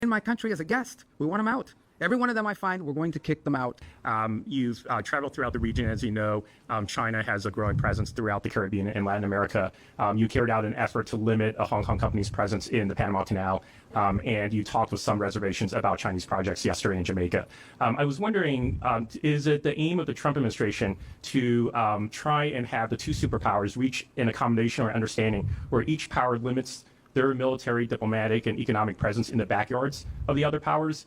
in my country as a guest. We want them out. Every one of them I find, we're going to kick them out. You've traveled throughout the region. As you know, China has a growing presence throughout the Caribbean and Latin America. You carried out an effort to limit a Hong Kong company's presence in the Panama Canal, and you talked with some reservations about Chinese projects yesterday in Jamaica. I was wondering, is it the aim of the Trump administration to try and have the two superpowers reach an accommodation or understanding where each power limits their military, diplomatic, and economic presence in the backyards of the other powers,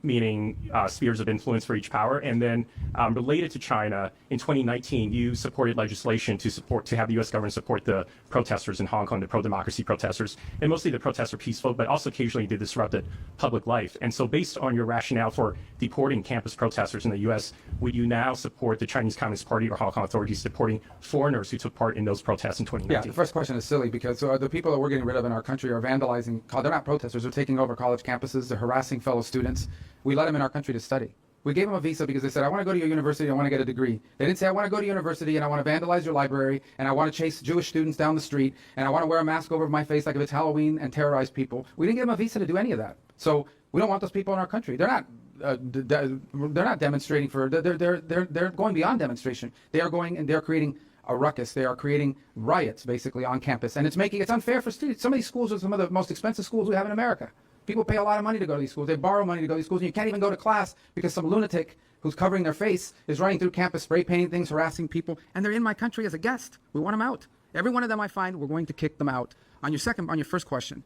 meaning spheres of influence for each power? And then related to China, in 2019, you supported legislation to have the U.S. government support the protesters in Hong Kong, the pro-democracy protesters, and mostly the protests are peaceful, but also occasionally they disrupted public life. And so based on your rationale for deporting campus protesters in the U.S., would you now support the Chinese Communist Party or Hong Kong authorities supporting foreigners who took part in those protests in 2019? Yeah, the first question is silly because the people that we're getting rid of in our country are vandalizing. They're not protesters. They're taking over college campuses. They're harassing fellow students. We let them in our country to study. We gave them a visa because they said, I want to go to your university, I want to get a degree. They didn't say, I want to go to university and I want to vandalize your library and I want to chase Jewish students down the street and I want to wear a mask over my face like if it's Halloween and terrorize people. We didn't give them a visa to do any of that. So we don't want those people in our country. They're not demonstrating for, they're going beyond demonstration. They are going and they're creating a ruckus. They are creating riots basically on campus, and it's unfair for students. Some of these schools are some of the most expensive schools we have in America. People pay a lot of money to go to these schools. They borrow money to go to these schools, and you can't even go to class because some lunatic who's covering their face is running through campus, spray painting things, harassing people, and they're in my country as a guest. We want them out. Every one of them I find, we're going to kick them out. On your first question,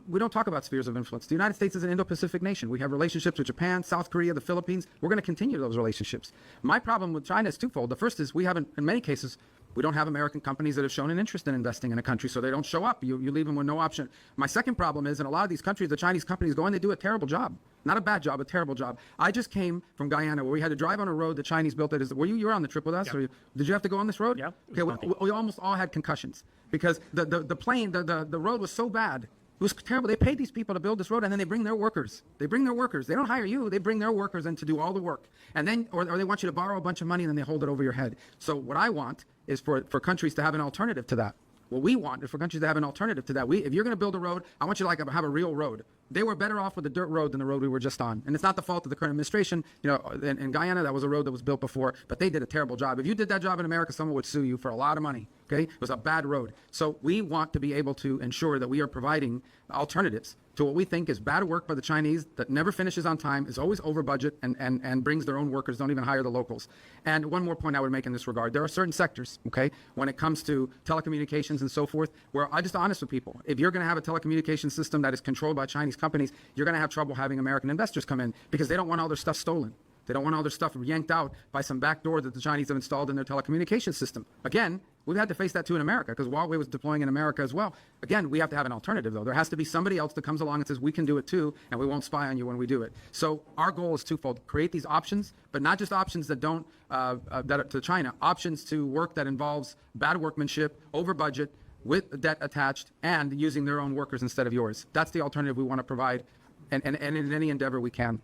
we don't talk about spheres of influence. The United States is an Indo-Pacific nation. We have relationships with Japan, South Korea, the Philippines. We're going to continue those relationships. My problem with China is twofold. The first is we haven't, in many cases, we don't have American companies that have shown an interest in investing in a country, so they don't show up. You leave them with no option. My second problem is, in a lot of these countries, the Chinese companies go in, they do a terrible job. Not a bad job, a terrible job. I just came from Guyana where we had to drive on a road the Chinese built. You were on the trip with us? Yeah. Or did you have to go on this road? Yeah. Okay, we almost all had concussions because the road was so bad. It was terrible. They paid these people to build this road, and then they bring their workers. They don't hire you. They bring their workers in to do all the work. And then, or they want you to borrow a bunch of money, and then they hold it over your head. So what I want is for countries to have an alternative to that. What we want is for countries to have an alternative to that. If you're going to build a road, I want you to have a real road. They were better off with the dirt road than the road we were just on. And it's not the fault of the current administration. In Guyana, that was a road that was built before, but they did a terrible job. If you did that job in America, someone would sue you for a lot of money. Okay? It was a bad road. So we want to be able to ensure that we are providing alternatives to what we think is bad work by the Chinese that never finishes on time, is always over budget, and brings their own workers, don't even hire the locals. And one more point I would make in this regard. There are certain sectors, okay, when it comes to telecommunications and so forth, where I'm just honest with people. If you're going to have a telecommunications system that is controlled by Chinese companies, you're going to have trouble having American investors come in because they don't want all their stuff stolen. They don't want all their stuff yanked out by some back door that the Chinese have installed in their telecommunications system. Again, we've had to face that too in America because Huawei was deploying in America as well. Again, we have to have an alternative though. There has to be somebody else that comes along and says, we can do it too, and we won't spy on you when we do it. So our goal is twofold: create these options, but not just options that don't, that are to China, options to work that involves bad workmanship, over budget, with debt attached, and using their own workers instead of yours. That's the alternative we want to provide, and in any endeavor we can.